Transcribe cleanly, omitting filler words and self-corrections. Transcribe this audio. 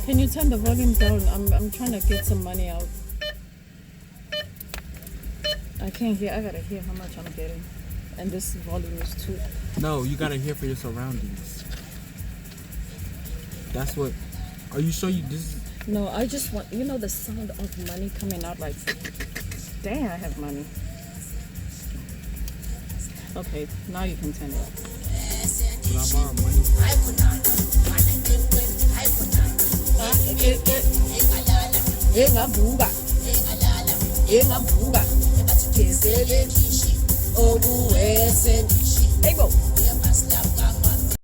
Can you turn the volume down? I'm trying to get some money out. I can't hear. I gotta hear how much I'm getting. And this volume is too. No, you gotta hear for your surroundings. That's what. Are you sure you this? No, I just want the sound of money coming out like. Dang, I have money. Okay, now you can turn it off. Can I borrow money? Hey, go.